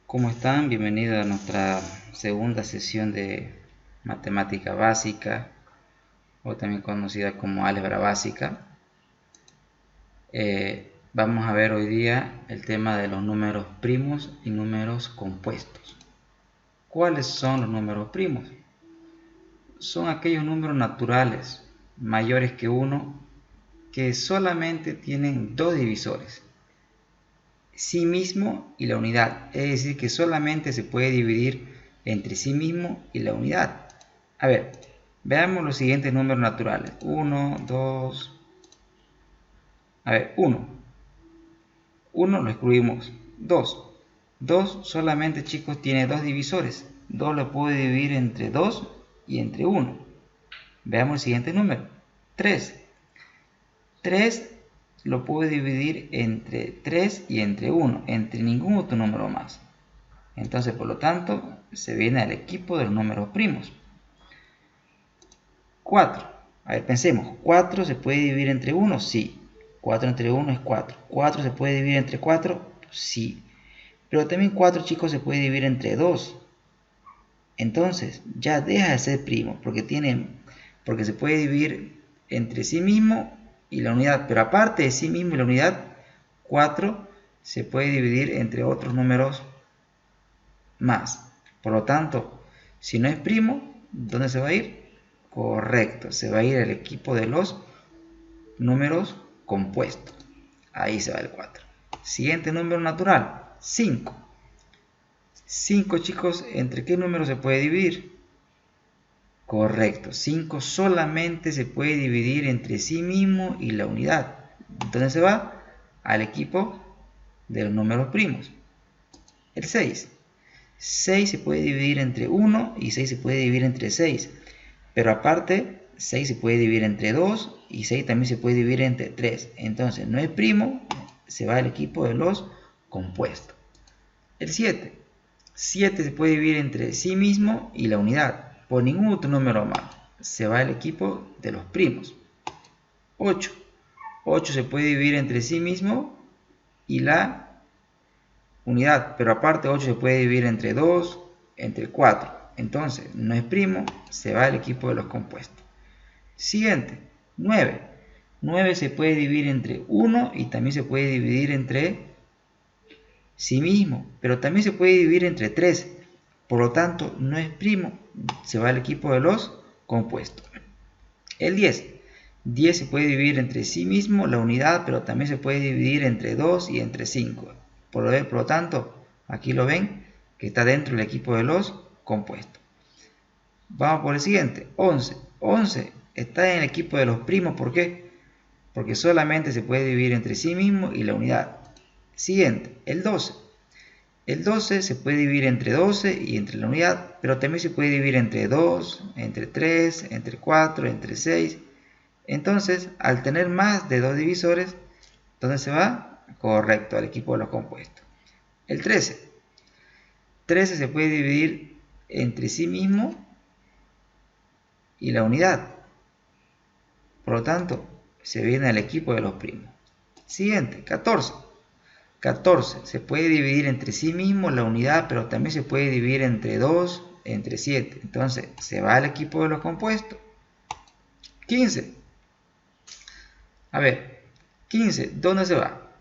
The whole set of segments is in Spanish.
¿Cómo están? Bienvenidos a nuestra segunda sesión de matemática básica o también conocida como álgebra básica. Vamos a ver hoy día el tema de los números primos y números compuestos. ¿Cuáles son los números primos? Son aquellos números naturales mayores que 1 que solamente tienen dos divisores, sí mismo y la unidad, es decir, que solamente se puede dividir entre sí mismo y la unidad. A ver, veamos los siguientes números naturales. 1, 2, a ver, 1. 1 lo excluimos. 2. 2 solamente, chicos, tiene dos divisores. 2 lo puedo dividir entre 2 y entre 1. Veamos el siguiente número. 3. 3 lo puedo dividir entre 3 y entre 1, entre ningún otro número más. Entonces, por lo tanto, se viene al equipo de los números primos. 4. A ver, pensemos. 4 se puede dividir entre 1, sí. 4 entre 1 es 4. 4 se puede dividir entre 4, sí. Pero también 4, chicos, se puede dividir entre 2. Entonces, ya deja de ser primo, porque se puede dividir entre sí mismo y la unidad. Pero aparte de sí mismo y la unidad, 4 se puede dividir entre otros números más. Por lo tanto, si no es primo, ¿dónde se va a ir? Correcto, se va a ir al equipo de los números compuestos. Ahí se va el 4. Siguiente número natural, 5. 5, chicos, ¿entre qué número se puede dividir? Correcto, 5 solamente se puede dividir entre sí mismo y la unidad. ¿Dónde se va? Al equipo de los números primos. El 6. 6 se puede dividir entre 1 y 6 se puede dividir entre 6. Pero aparte, 6 se puede dividir entre 2 y 6 también se puede dividir entre 3. Entonces, no es primo, se va al equipo de los compuestos. El 7. 7 se puede dividir entre sí mismo y la unidad. Por ningún otro número más. Se va al equipo de los primos. 8. 8 se puede dividir entre sí mismo y la unidad. Pero aparte 8 se puede dividir entre 2, entre 4. Entonces, no es primo, se va al equipo de los compuestos. Siguiente, 9. 9 se puede dividir entre 1 y también se puede dividir entre sí mismo, pero también se puede dividir entre 3. Por lo tanto, no es primo, se va al equipo de los compuestos. El 10. 10 se puede dividir entre sí mismo, la unidad, pero también se puede dividir entre 2 y entre 5. Por lo tanto, aquí lo ven, que está dentro del equipo de los compuestos. Vamos por el siguiente, 11. 11 está en el equipo de los primos, ¿por qué? Porque solamente se puede dividir entre sí mismo y la unidad. Siguiente, el 12. El 12 se puede dividir entre 12 y entre la unidad, pero también se puede dividir entre 2, entre 3, entre 4, entre 6. Entonces, al tener más de dos divisores, ¿dónde se va? Correcto, al equipo de los compuestos. El 13. 13 se puede dividir entre sí mismo y la unidad. Por lo tanto, se viene al equipo de los primos. Siguiente, 14. 14 se puede dividir entre sí mismo la unidad, pero también se puede dividir entre 2, entre 7. Entonces, se va al equipo de los compuestos. 15. A ver, 15, ¿dónde se va?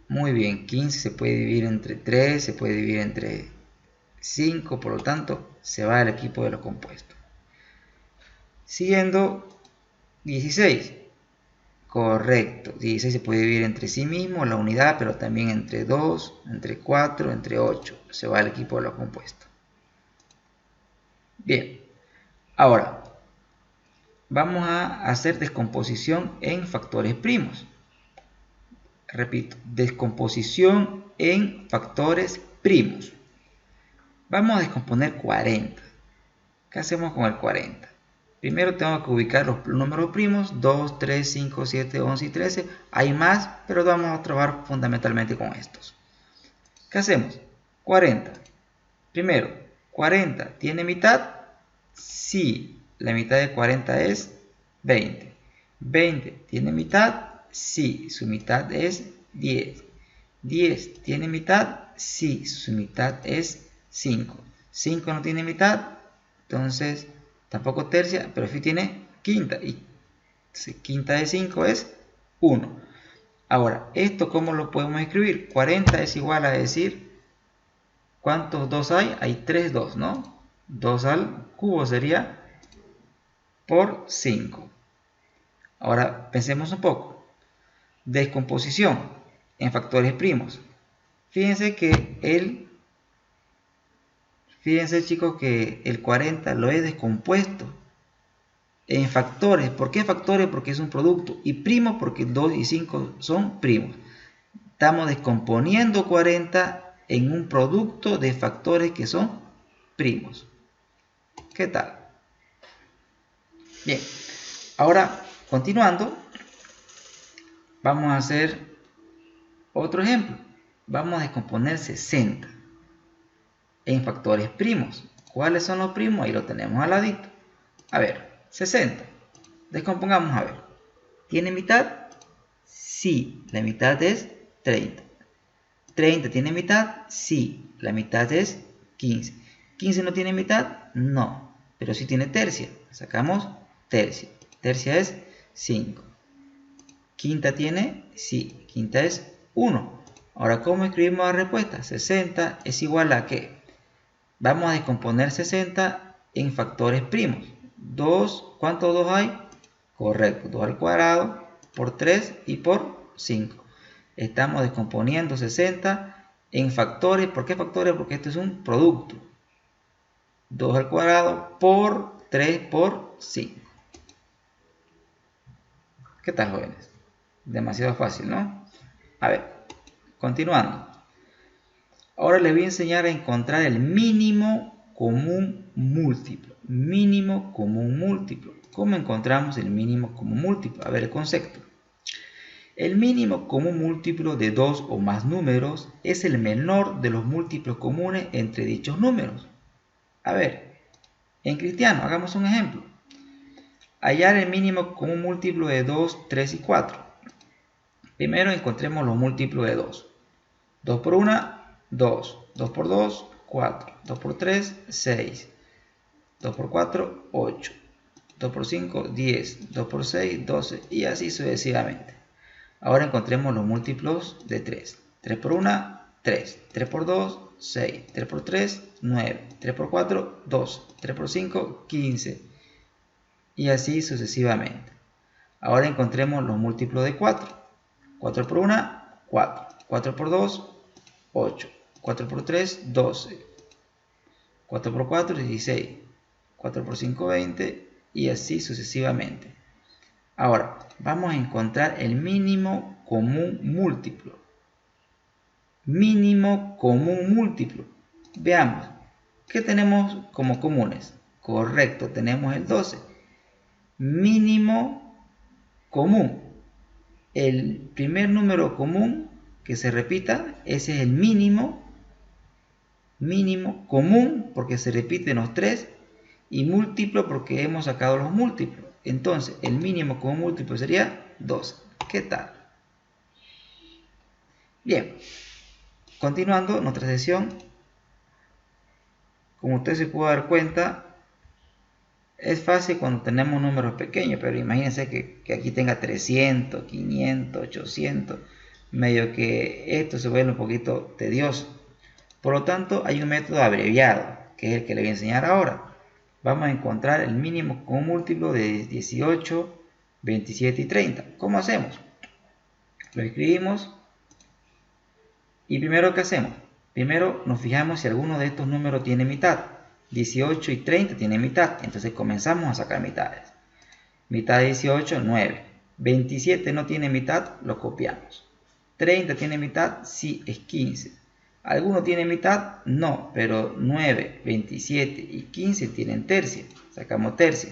Muy bien, 15 se puede dividir entre 3, se puede dividir entre 5, por lo tanto, se va al equipo de los compuestos. Siguiendo, 16. Correcto, 16 se puede dividir entre sí mismo, la unidad, pero también entre 2, entre 4, entre 8. Se va al equipo de los compuestos. Bien, ahora vamos a hacer descomposición en factores primos. Repito, descomposición en factores primos. Vamos a descomponer 40. ¿Qué hacemos con el 40? Primero tengo que ubicar los números primos, 2, 3, 5, 7, 11 y 13. Hay más, pero vamos a trabajar fundamentalmente con estos. ¿Qué hacemos? 40. Primero, 40 ¿tiene mitad? Sí, la mitad de 40 es 20. 20 ¿tiene mitad? Sí, su mitad es 10. 10 tiene mitad, sí, su mitad es 5. 5 no tiene mitad, entonces tampoco tercia, pero sí tiene quinta. Y quinta de 5 es 1. Ahora, ¿esto cómo lo podemos escribir? 40 es igual a decir, ¿cuántos 2 hay? Hay 3 2, ¿no? 2 al cubo sería por 5. Ahora, pensemos un poco. Descomposición en factores primos. Fíjense chicos que el 40 lo he descompuesto en factores. ¿Por qué factores? Porque es un producto. Y primos porque 2 y 5 son primos. Estamos descomponiendo 40 en un producto de factores que son primos. ¿Qué tal? Bien. Ahora, continuando, vamos a hacer otro ejemplo. Vamos a descomponer 60 en factores primos. ¿Cuáles son los primos? Ahí lo tenemos al ladito. A ver, 60. Descompongamos a ver. ¿Tiene mitad? Sí, la mitad es 30. 30 tiene mitad, sí, la mitad es 15. 15 no tiene mitad, no, pero sí tiene tercia. Sacamos tercia. Tercia es 5. Quinta tiene, sí, quinta es 1. Ahora, ¿cómo escribimos la respuesta? 60 es igual a ¿qué? Vamos a descomponer 60 en factores primos. 2, ¿cuántos 2 hay? Correcto, 2 al cuadrado por 3 y por 5. Estamos descomponiendo 60 en factores. ¿Por qué factores? Porque esto es un producto. 2 al cuadrado por 3 por 5. ¿Qué tal, jóvenes? Demasiado fácil, ¿no? A ver, continuando. Ahora les voy a enseñar a encontrar el mínimo común múltiplo. Mínimo común múltiplo. ¿Cómo encontramos el mínimo común múltiplo? A ver el concepto. El mínimo común múltiplo de dos o más números es el menor de los múltiplos comunes entre dichos números. A ver, en cristiano, hagamos un ejemplo. Hallar el mínimo común múltiplo de 2, 3 y 4. Primero encontremos los múltiplos de 2. 2 por 1, 2. 2 por 2, 4. 2 por 3, 6. 2 por 4, 8. 2 por 5, 10. 2 por 6, 12. Y así sucesivamente. Ahora encontremos los múltiplos de 3. 3 por 1, 3. 3 por 2, 6. 3 por 3, 9. 3 por 4, 12. 3 por 5, 15. Y así sucesivamente. Ahora encontremos los múltiplos de 4. 4 por 1, 4. 4 por 2, 8. 4 por 3, 12. 4 por 4, 16. 4 por 5, 20. Y así sucesivamente. Ahora, vamos a encontrar el mínimo común múltiplo. Mínimo común múltiplo. Veamos, ¿qué tenemos como comunes? Correcto, tenemos el 12. Mínimo común. El primer número común que se repita, ese es el mínimo. Mínimo común porque se repiten los 3 y múltiplo porque hemos sacado los múltiplos. Entonces, el mínimo común múltiplo sería 12. ¿Qué tal? Bien, continuando nuestra sesión, como usted se puede dar cuenta, es fácil cuando tenemos números pequeños, pero imagínense que aquí tenga 300, 500, 800, medio que esto se vuelve un poquito tedioso. Por lo tanto, hay un método abreviado, que es el que le voy a enseñar ahora. Vamos a encontrar el mínimo común múltiplo de 18, 27 y 30. ¿Cómo hacemos? Lo escribimos y primero, ¿qué hacemos? Primero nos fijamos si alguno de estos números tiene mitad. 18 y 30 tienen mitad, entonces comenzamos a sacar mitades. Mitad de 18, 9. 27 no tiene mitad, lo copiamos. 30 tiene mitad, sí, es 15. ¿Alguno tiene mitad? No, pero 9, 27 y 15 tienen tercia. Sacamos tercia.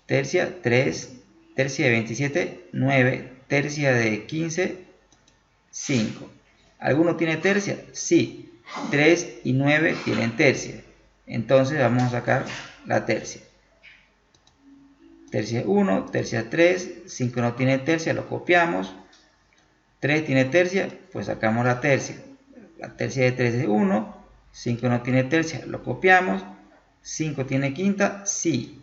Tercia, 3. Tercia de 27, 9. Tercia de 15, 5. ¿Alguno tiene tercia? Sí. 3 y 9 tienen tercia. Entonces vamos a sacar la tercia. Tercia 1, tercia 3, 5 no tiene tercia, lo copiamos. 3 tiene tercia, pues sacamos la tercia. La tercia de 3 es 1. 5 no tiene tercia, lo copiamos. 5 tiene quinta, sí.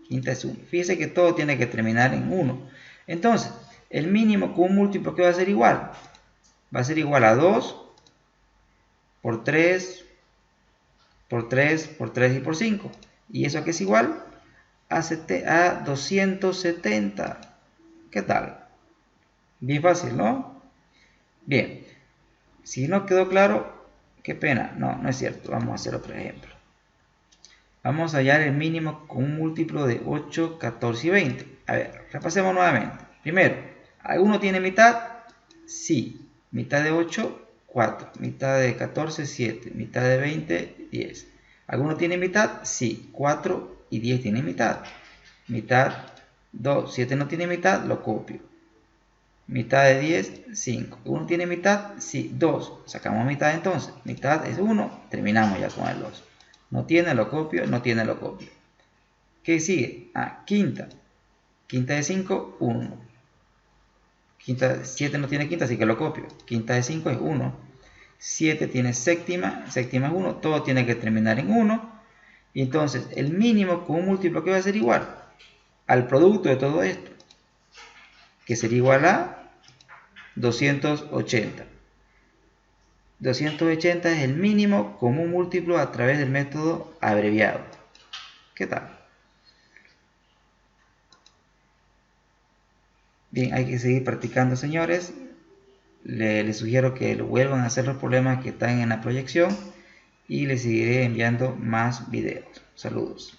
Quinta es 1. Fíjese que todo tiene que terminar en 1. Entonces, el mínimo con un múltiplo, ¿qué va a ser igual? Va a ser igual a 2 por 3, por 3, por 3 y por 5. ¿Y eso qué es igual? A 270. ¿Qué tal? Bien fácil, ¿no? Bien. Si no quedó claro, qué pena. No, no es cierto. Vamos a hacer otro ejemplo. Vamos a hallar el mínimo con un múltiplo de 8, 14 y 20. A ver, repasemos nuevamente. Primero, ¿alguno tiene mitad? Sí. Mitad de 8, 4. Mitad de 14, 7. Mitad de 20, 10. ¿Alguno tiene mitad? Sí. 4 y 10 tienen mitad. Mitad, 2. 7 no tiene mitad, lo copio. Mitad de 10, 5. ¿Uno tiene mitad? Sí, 2. Sacamos mitad entonces. Mitad es 1. Terminamos ya con el 2. No tiene, lo copio. No tiene, lo copio. ¿Qué sigue? Quinta. Quinta de 5, 1. Quinta de 7 no tiene quinta, así que lo copio. Quinta de 5 es 1. 7 tiene séptima. Séptima es 1. Todo tiene que terminar en 1. Y entonces el mínimo con un múltiplo que va a ser igual al producto de todo esto, que sería igual a 280. 280 es el mínimo con un múltiplo a través del método abreviado. ¿Qué tal? Bien, hay que seguir practicando, señores. Les sugiero que lo vuelvan a hacer los problemas que están en la proyección y les seguiré enviando más videos. Saludos.